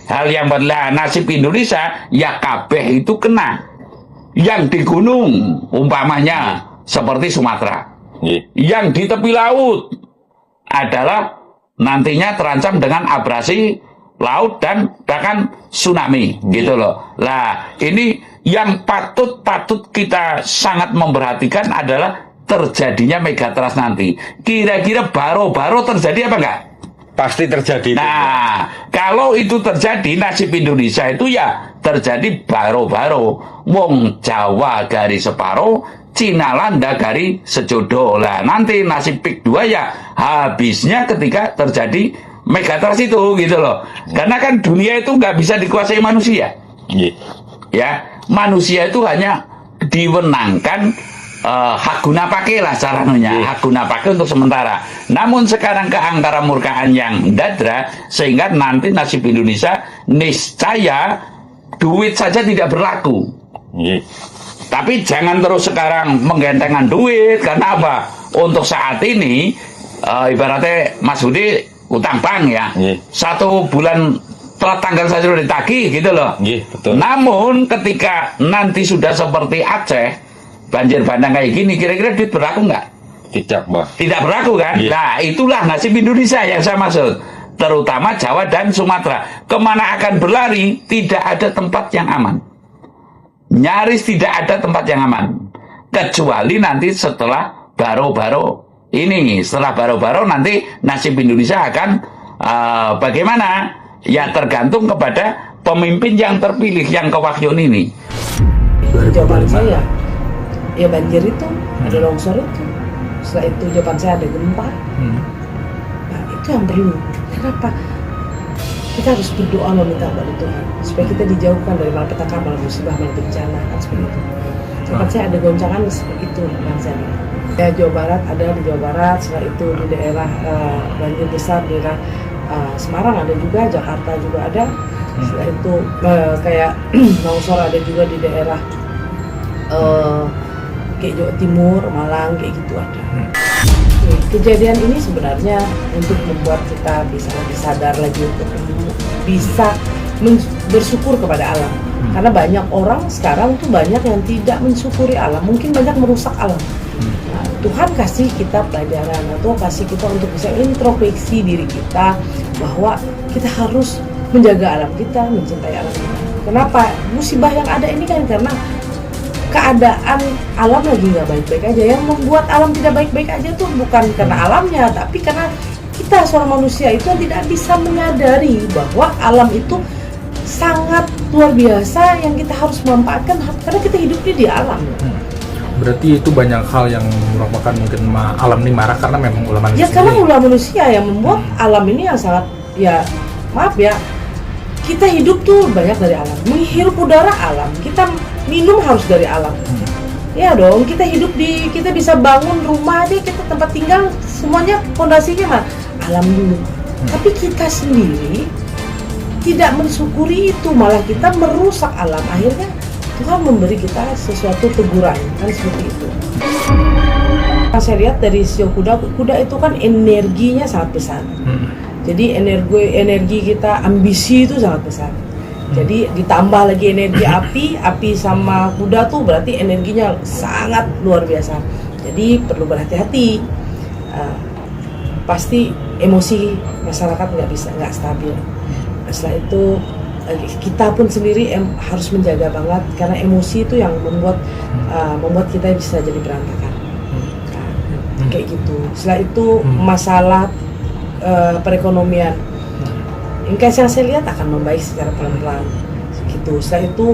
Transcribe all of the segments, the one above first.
hal yang berlah nasib Indonesia ya kabeh itu kena. Yang di gunung umpamanya seperti Sumatera, yang di tepi laut adalah nantinya terancam dengan abrasi laut dan bahkan tsunami gitu loh. Lah ini yang patut kita sangat memperhatikan adalah terjadinya megatrust nanti. Kira-kira baro-baro terjadi apa enggak? Pasti terjadi. Nah, kalau itu terjadi, nasib Indonesia itu ya terjadi baro-baro. Wong Jawa garis separo, Cina landa gari sejodoh. Lah nanti nasib PIK 2 ya habisnya ketika terjadi megatrust itu gitu loh. Karena kan dunia itu nggak bisa dikuasai manusia. Ya, manusia itu hanya diwenangkan hak guna pakai lah caranya, hak guna pakai untuk sementara. Namun sekarang keangkara murkaan yang dadra sehingga nanti nasib Indonesia niscaya duit saja tidak berlaku. Tapi jangan terus sekarang menggantengkan duit karena apa? Untuk saat ini ibaratnya Mas Budi utang bank ya, 1 bulan telat tanggal saja sudah ditagih gitu loh. Betul. Namun ketika nanti sudah seperti Aceh banjir bandang kayak gini, kira-kira duit berlaku nggak? Tidak, Mbak. Tidak berlaku kan? Nah, itulah nasib Indonesia yang saya maksud. Terutama Jawa dan Sumatera. Kemana akan berlari, tidak ada tempat yang aman. Nyaris tidak ada tempat yang aman. Kecuali nanti setelah baro-baro ini. Setelah baro-baro nanti nasib Indonesia akan bagaimana? Ya tergantung kepada pemimpin yang terpilih, yang kewakyun ini. Jawaban saya ya banjir itu, ada longsor itu, setelah itu jawaban saya ada gempa. Nah itu yang perlu. Kenapa? Kita harus berdoa meminta kepada Tuhan supaya kita dijauhkan dari malapetaka, musibah, bencana, kan seperti itu. Jawaban saya ada goncangan seperti itu bangsa ini. Ya Jawa Barat ada di Jawa Barat, setelah itu di daerah banjir besar di daerah Semarang ada juga, Jakarta juga ada. Setelah itu kayak longsor ada juga di daerah kayak Jawa Timur, Malang, kayak gitu ada. Kejadian ini sebenarnya untuk membuat kita bisa lebih sadar lagi untuk bisa bersyukur kepada alam. Karena banyak orang sekarang tuh banyak yang tidak mensyukuri alam, mungkin banyak merusak alam. Nah, Tuhan kasih kita pelajaran atau kasih kita untuk bisa introspeksi diri kita bahwa kita harus menjaga alam kita, mencintai alam kita. Kenapa? Musibah yang ada ini kan karena keadaan alam lagi nggak baik-baik aja. Yang membuat alam tidak baik-baik aja tuh bukan karena alamnya, tapi karena kita seorang manusia itu tidak bisa menyadari bahwa alam itu sangat luar biasa yang kita harus memanfaatkan karena kita hidupnya di alam. Berarti itu banyak hal yang merupakan mungkin alam ini marah karena memang ulah manusia. Ya karena ulah manusia yang membuat alam ini yang sangat ya maaf ya. Kita hidup tuh banyak dari alam, menghirup udara alam, kita minum harus dari alam. Ya dong, kita hidup kita bisa bangun rumah aja, kita tempat tinggal semuanya fondasinya mah alam dulu. Tapi kita sendiri tidak mensyukuri itu, malah kita merusak alam. Akhirnya Tuhan memberi kita sesuatu teguran, kan seperti itu. Saya lihat dari sio kuda itu kan energinya sangat besar. Jadi energi kita, ambisi itu sangat besar. Jadi ditambah lagi energi api sama kuda tuh berarti energinya sangat luar biasa. Jadi perlu berhati-hati. Pasti emosi masyarakat nggak stabil. Setelah itu kita pun sendiri harus menjaga banget karena emosi itu yang membuat kita bisa jadi berantakan. Kayak gitu. Setelah itu masalah perekonomian, yang saya lihat akan membaik secara pelan-pelan. Gitu. Setelah itu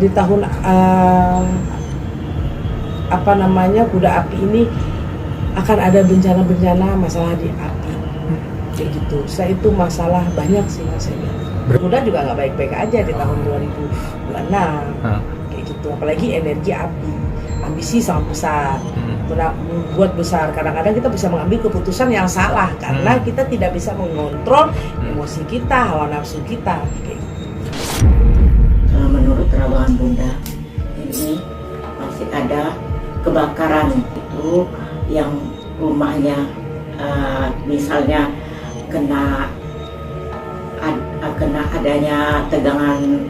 di tahun kuda api ini akan ada bencana-bencana masalah di api. Kayak gitu. Setelah itu masalah banyak sih saya lihat. Kuda juga nggak baik-baik aja di tahun 2026. Kayak gitu. Apalagi energi api, ambisi sangat besar. Buat besar, kadang-kadang kita bisa mengambil keputusan yang salah karena kita tidak bisa mengontrol emosi kita, hawa nafsu kita. Menurut terawangan Bunda, ini masih ada kebakaran itu yang rumahnya misalnya kena kena adanya tegangan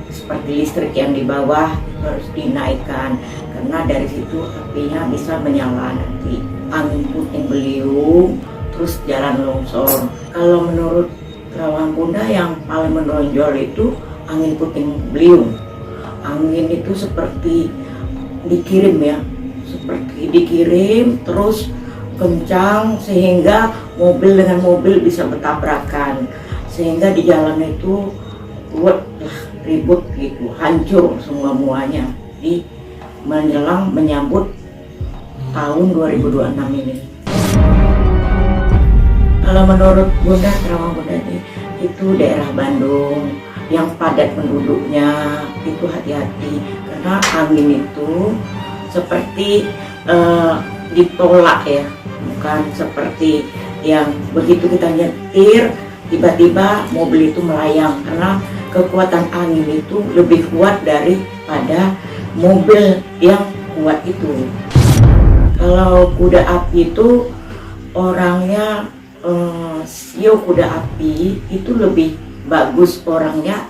seperti listrik yang di bawah harus dinaikkan, karena dari situ apinya bisa menyala nanti. Angin puting beliung, terus jalan longsor. Kalau menurut Terowongan Bunda yang paling menonjol itu angin puting beliung. Angin itu seperti dikirim ya, seperti dikirim terus kencang sehingga mobil dengan mobil bisa bertabrakan, sehingga di jalan itu ribut gitu, hancur semua muanya di menjelang menyambut tahun 2026 ini. Kalau menurut Bunda, Terowongan Bunda itu daerah Bandung yang padat penduduknya, itu hati-hati karena angin itu seperti ditolak ya, bukan seperti yang begitu kita nyetir tiba-tiba mobil itu melayang, karena kekuatan angin itu lebih kuat daripada mobil yang kuat itu. Kalau kuda api itu orangnya sio kuda api itu lebih bagus orangnya,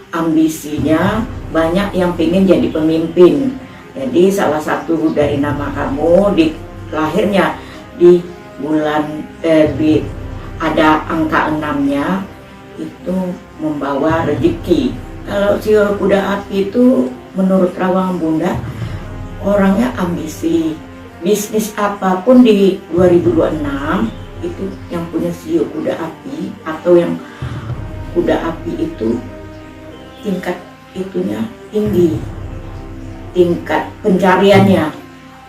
ambisinya banyak yang pengen jadi pemimpin. Jadi salah satu dari nama kamu di lahirnya di bulan ada angka 6-nya itu membawa rezeki. Kalau sio kuda api itu menurut Terowongan Bunda orangnya ambisi. Bisnis apapun di 2026 itu yang punya sio kuda api atau yang kuda api itu tingkat itunya tinggi, tingkat pencariannya,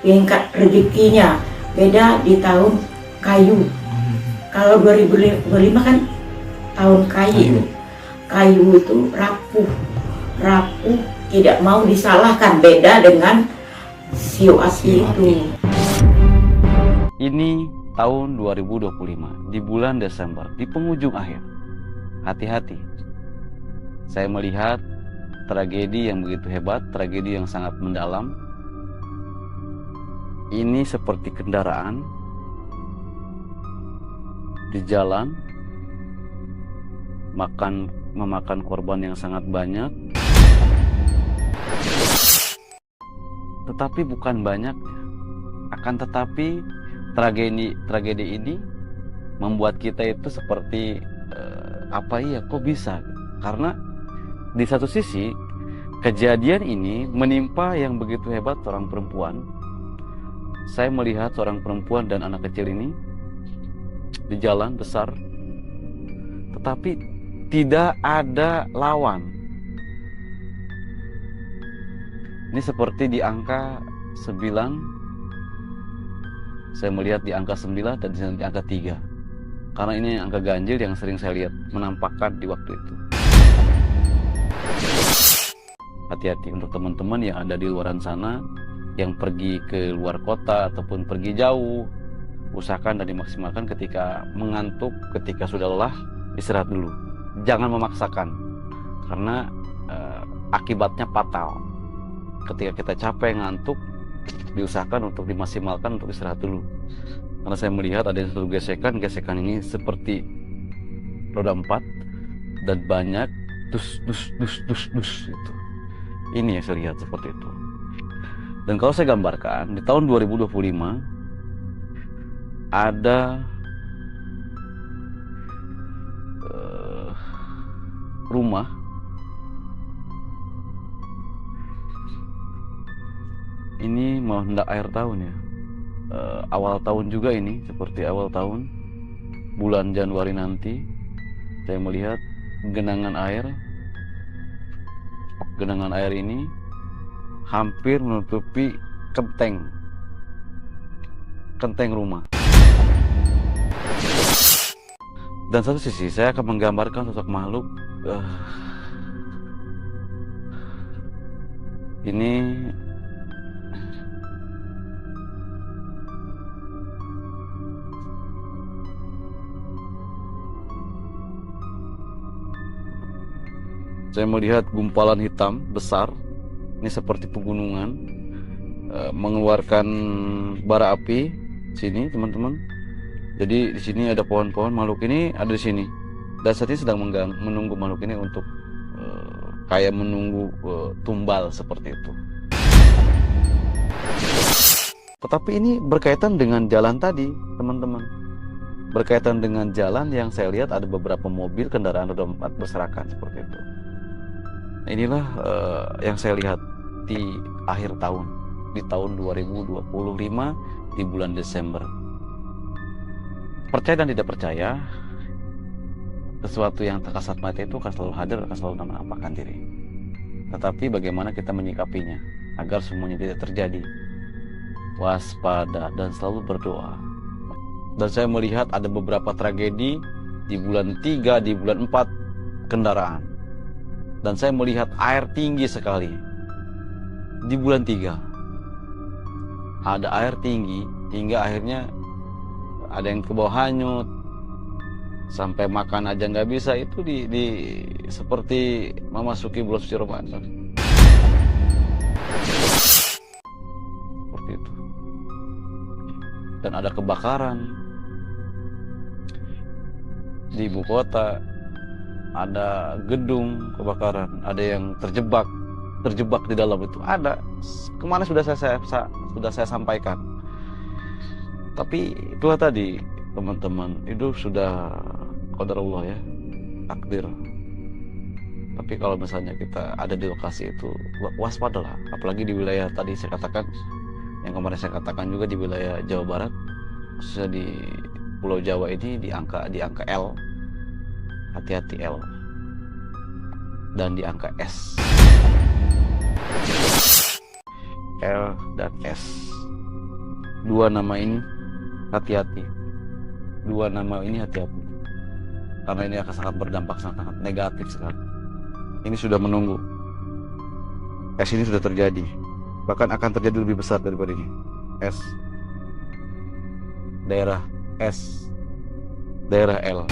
tingkat rezekinya beda di tahun kayu. Kalau 2025 kan tahun kayu, kayu itu rapuh, tidak mau disalahkan, beda dengan sio asli itu. Ini tahun 2025 di bulan Desember, di penghujung akhir. Hati-hati. Saya melihat tragedi yang begitu hebat, tragedi yang sangat mendalam. Ini seperti kendaraan di jalan memakan korban yang sangat banyak. Tetapi bukan banyak, akan tetapi tragedi ini membuat kita itu seperti apa ya, kok bisa? Karena di satu sisi kejadian ini menimpa yang begitu hebat seorang perempuan. Saya melihat seorang perempuan dan anak kecil ini di jalan besar, tetapi tidak ada lawan. Ini seperti di angka 9. Saya melihat di angka 9 dan di angka 3. Karena ini angka ganjil yang sering saya lihat menampakkan di waktu itu. Hati-hati untuk teman-teman yang ada di luaran sana, yang pergi ke luar kota ataupun pergi jauh. Usahakan dan dimaksimalkan ketika mengantuk, ketika sudah lelah, istirahat dulu. Jangan memaksakan, karena akibatnya fatal. Ketika kita capek, ngantuk, diusahakan untuk dimaksimalkan untuk istirahat dulu. Karena saya melihat ada satu gesekan ini seperti roda 4 dan banyak dus gitu. Ini yang saya lihat seperti itu. Dan kalau saya gambarkan di tahun 2025 ada rumah ini mau hendak akhir tahun ya, awal tahun juga ini, seperti awal tahun bulan Januari nanti saya melihat genangan air ini hampir menutupi kenteng rumah. Dan satu sisi saya akan menggambarkan sosok makhluk ini saya melihat gumpalan hitam besar, ini seperti pegunungan, mengeluarkan bara api sini teman-teman. Jadi di sini ada pohon-pohon, makhluk ini ada di sini. Dan saat ini sedang menunggu makhluk ini untuk kayak menunggu tumbal seperti itu. Tetapi ini berkaitan dengan jalan tadi, teman-teman. Berkaitan dengan jalan yang saya lihat ada beberapa mobil kendaraan roda 4 berserakan seperti itu. Nah, inilah yang saya lihat di akhir tahun, di tahun 2025 di bulan Desember. Percaya dan tidak percaya, sesuatu yang tak kasat mata itu akan selalu hadir, akan selalu menampakkan diri. Tetapi bagaimana kita menyikapinya agar semuanya tidak terjadi? Waspada dan selalu berdoa. Dan saya melihat ada beberapa tragedi di bulan 3, di bulan 4 kendaraan. Dan saya melihat air tinggi sekali. Di bulan 3 ada air tinggi hingga akhirnya ada yang ke bawah hanyut. Sampai makan aja nggak bisa, itu di seperti memasuki bulan suci Ramadan. Seperti itu. Dan ada kebakaran di ibu kota, ada gedung kebakaran, ada yang terjebak di dalam itu, ada. Kemana sudah saya sampaikan. Tapi itulah tadi, teman-teman, itu sudah qadarullah ya, takdir. Tapi kalau misalnya kita ada di lokasi itu, waspadalah. Apalagi di wilayah tadi saya katakan, yang kemarin saya katakan juga di wilayah Jawa Barat, khususnya di Pulau Jawa ini di angka L, hati-hati L, dan di angka S, L dan S. Dua nama ini hati-hati. Dua nama ini hati-hati. Karena ini akan sangat berdampak sangat negatif sekali. Ini sudah menunggu. S ini sudah terjadi. Bahkan akan terjadi lebih besar daripada ini. S. Daerah S. Daerah L.